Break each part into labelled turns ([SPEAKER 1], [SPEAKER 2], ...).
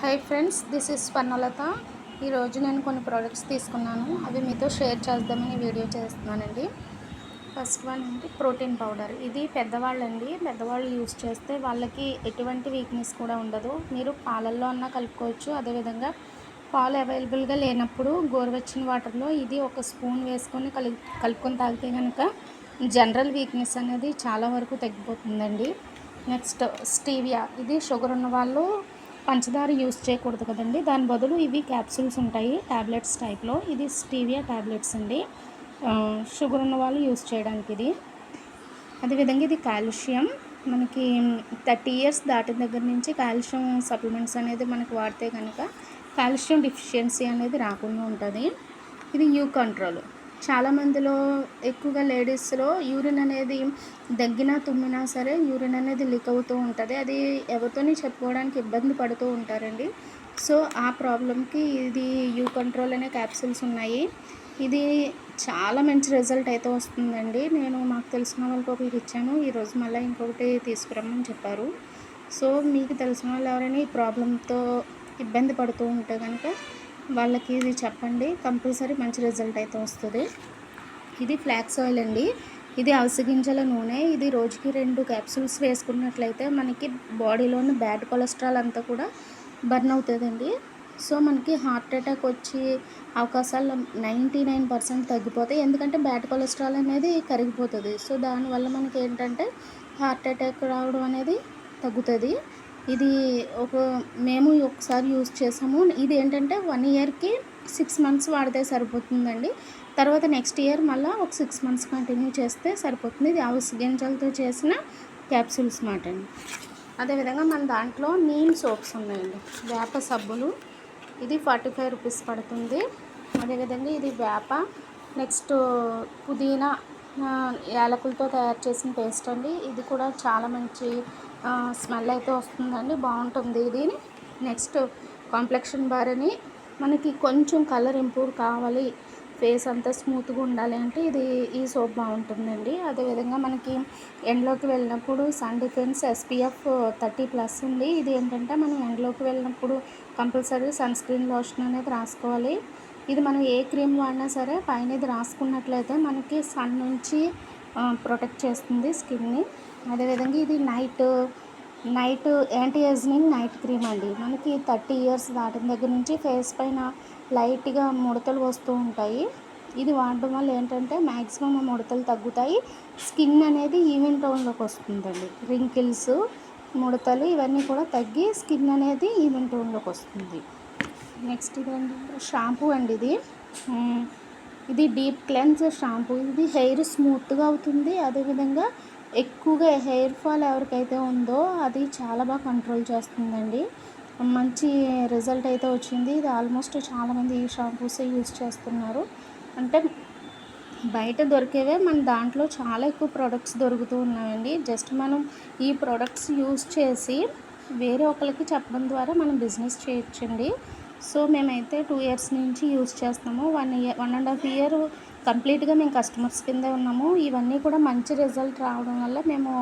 [SPEAKER 1] Hi friends, this is Swarnalatha. ఈరోజు నేను కొన్ని ప్రోడక్ట్స్ తీసుకున్నాను, అవి మీతో షేర్ చేద్దామని వీడియో చేస్తున్నానండి. ఫస్ట్ వన్ అంటే ప్రోటీన్ పౌడర్. ఇది పెద్దవాళ్ళు యూస్ చేస్తే వాళ్ళకి ఎటువంటి వీక్నెస్ కూడా ఉండదు. మీరు పాలల్లో అన్నా కలుపుకోవచ్చు. అదేవిధంగా పాలు అవైలబుల్గా లేనప్పుడు గోరువెచ్చని వాటర్లో ఇది ఒక స్పూన్ వేసుకొని కలుపుకొని తాగితే కనుక జనరల్ వీక్నెస్ అనేది చాలా వరకు తగ్గిపోతుందండి. Next stevia. ఇది షుగర్ ఉన్న వాళ్ళు పంచదార యూస్ చేయకూడదు కదండి, దాని బదులు ఇవి క్యాప్సూల్స్ ఉంటాయి ట్యాబ్లెట్స్ టైప్లో. ఇది స్టీవియా ట్యాబ్లెట్స్ అండి, షుగర్ ఉన్న వాళ్ళు యూస్ చేయడానికి ఇది. అదేవిధంగా ఇది కాల్షియం. మనకి 30 years దాటిన దగ్గర నుంచి కాల్షియం సప్లిమెంట్స్ అనేది మనకు వాడితే కనుక కాల్షియం డిఫిషియన్సీ అనేది రాకుండా ఉంటుంది. ఇది యూ కంట్రోల్. చాలామందిలో ఎక్కువగా లేడీస్లో యూరిన్ అనేది దగ్గినా తుమ్మినా సరే యూరిన్ అనేది లీక్ అవుతూ ఉంటుంది. అది ఎవరితోని చెప్పుకోవడానికి ఇబ్బంది పడుతూ ఉంటారండి. సో ఆ ప్రాబ్లంకి ఇది యూ కంట్రోల్ అనే క్యాప్సూల్స్ ఉన్నాయి. ఇది చాలా మంచి రిజల్ట్ అయితే వస్తుందండి. నేను మాకు తెలిసిన వాళ్ళకి ఒకరికి ఇచ్చాను, ఈరోజు మళ్ళీ ఇంకొకటి తీసుకురమ్మని చెప్పారు. సో మీకు తెలిసిన వాళ్ళు ఎవరైనా ఈ ప్రాబ్లంతో ఇబ్బంది పడుతూ ఉంటే కనుక వాళ్ళకి ఇది చెప్పండి, కంపల్సరీ మంచి రిజల్ట్ అయితే వస్తుంది. ఇది ఫ్లాక్స్ ఆయిల్ అండి. ఇది అవిసె గింజల నూనె. ఇది రోజుకి 2 క్యాప్సూల్స్ వేసుకున్నట్లయితే మనకి బాడీలోని బ్యాడ్ కొలెస్ట్రాల్ అంతా కూడా బర్న్ అవుతుందండి. సో మనకి హార్ట్ అటాక్ వచ్చే అవకాశాలు 99% తగ్గిపోతాయి. ఎందుకంటే బ్యాడ్ కొలెస్ట్రాల్ అనేది కరిగిపోతుంది. సో దానివల్ల మనకి ఏంటంటే హార్ట్ అటాక్ రావడం అనేది తగ్గుతుంది. ఇది మేము ఒకసారి యూజ్ చేసాము. ఇది ఏంటంటే 1 yearకి 6 months వాడితే సరిపోతుందండి. తర్వాత నెక్స్ట్ ఇయర్ మళ్ళీ ఒక 6 months కంటిన్యూ చేస్తే సరిపోతుంది. ఇది అవిసె గింజలతో చేసిన క్యాప్సూల్స్ మాట అండి. అదేవిధంగా మన దాంట్లో నీమ్ సోప్స్ ఉన్నాయండి, వేప సబ్బులు. ఇది 45 rupees పడుతుంది. అదేవిధంగా ఇది వేప, నెక్స్ట్ పుదీనా, యాలకులతో తయారు చేసిన పేస్ట్ అండి. ఇది కూడా చాలా మంచి స్మెల్ అయితే వస్తుందండి, బాగుంటుంది ఇది. నెక్స్ట్ కాంప్లెక్షన్ బార్ అని, మనకి కొంచెం కలర్ ఇంప్రూవ్ కావాలి, ఫేస్ అంతా స్మూత్గా ఉండాలి అంటే ఈ సోప్ బాగుంటుందండి. అదేవిధంగా మనకి ఎండలోకి వెళ్ళినప్పుడు సన్ డిఫెన్స్ SPF 30+ ఉంది. ఇది ఏంటంటే మనం ఎండలోకి వెళ్ళినప్పుడు కంపల్సరీ సన్ స్క్రీన్ లోషన్ అనేది రాసుకోవాలి. ఇది మనం ఏ క్రీమ్ వాడినా సరే పైన ఇది రాసుకున్నట్లయితే మనకి సన్ నుంచి ప్రొటెక్ట్ చేస్తుంది స్కిన్ని. అదేవిధంగా ఇది night anti ageing night cream అండి. మనకి 30 years దాటిన దగ్గర నుంచి ఫేస్ పైన లైట్గా ముడతలు వస్తూ ఉంటాయి. ఇది వాడడం వల్ల ఏంటంటే మ్యాక్సిమం ముడతలు తగ్గుతాయి, స్కిన్ అనేది ఈవెన్ టోన్లోకి వస్తుందండి. రింకిల్స్, ముడతలు ఇవన్నీ కూడా తగ్గి స్కిన్ అనేది ఈవెన్ టోన్లోకి వస్తుంది. నెక్స్ట్ ఇదండి షాంపూ అండి. ఇది డీప్ క్లెన్స్ షాంపూ. ఇది హెయిర్ స్మూత్గా అవుతుంది. అదేవిధంగా ఎక్కువగా హెయిర్ ఫాల్ ఎవరికైతే ఉందో అది చాలా బాగా కంట్రోల్ చేస్తుందండి. మంచి రిజల్ట్ అయితే వచ్చింది. ఇది ఆల్మోస్ట్ చాలామంది ఈ షాంపూసే యూస్ చేస్తున్నారు. అంటే బయట దొరికేవే మన దాంట్లో చాలా ఎక్కువ ప్రోడక్ట్స్ దొరుకుతూ ఉన్నాయండి. జస్ట్ మనం ఈ ప్రోడక్ట్స్ యూస్ చేసి వేరే ఒకరికి చెప్పడం ద్వారా మనం బిజినెస్ చేయొచ్చండి. సో మేమైతే 2 years నుంచి యూస్ చేస్తాము. 1.5 year కంప్లీట్గా మేము కస్టమర్స్ కిందే ఉన్నాము. ఇవన్నీ కూడా మంచి రిజల్ట్ రావడం వల్ల మేము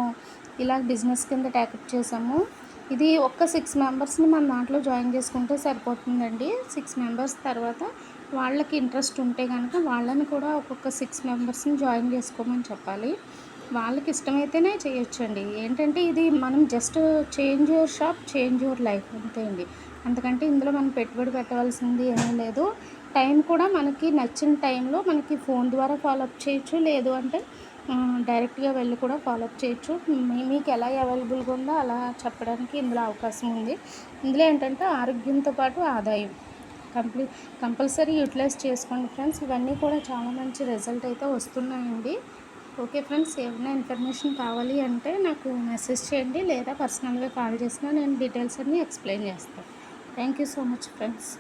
[SPEAKER 1] ఇలా బిజినెస్ కింద టేకప్ చేసాము. ఇది ఒక్క 6 members మన దాంట్లో జాయిన్ చేసుకుంటే సరిపోతుందండి. 6 members తర్వాత వాళ్ళకి ఇంట్రెస్ట్ ఉంటే కనుక వాళ్ళని కూడా ఒక్కొక్క 6 members జాయిన్ చేసుకోమని చెప్పాలి. వాళ్ళకి ఇష్టమైతేనే చేయొచ్చండి. ఏంటంటే ఇది మనం just change your shop, change your life అంతే అండి. అంతకంటే ఇందులో మనం పెట్టుబడి పెట్టవలసింది ఏమీ లేదు. టైం కూడా మనకి నచ్చిన టైంలో మనకి ఫోన్ ద్వారా ఫాలోఅప్ చేయొచ్చు, లేదు అంటే డైరెక్ట్గా వెళ్ళి కూడా ఫాలోఅప్ చేయొచ్చు. మీకు ఎలా అవైలబుల్గా ఉందో అలా చెప్పడానికి ఇందులో అవకాశం ఉంది. ఇందులో ఏంటంటే ఆరోగ్యంతో పాటు ఆదాయం కంపల్సరీ యూటిలైజ్ చేసుకోండి ఫ్రెండ్స్. ఇవన్నీ కూడా చాలా మంచి రిజల్ట్ అయితే వస్తున్నాయండి. ఓకే ఫ్రెండ్స్, ఏమైనా ఇన్ఫర్మేషన్ కావాలి అంటే నాకు మెసేజ్ చేయండి, లేదా పర్సనల్గా కాల్ చేసినా నేను డీటెయిల్స్ అన్నీ ఎక్స్ప్లెయిన్ చేస్తాను. Thank you so much friends.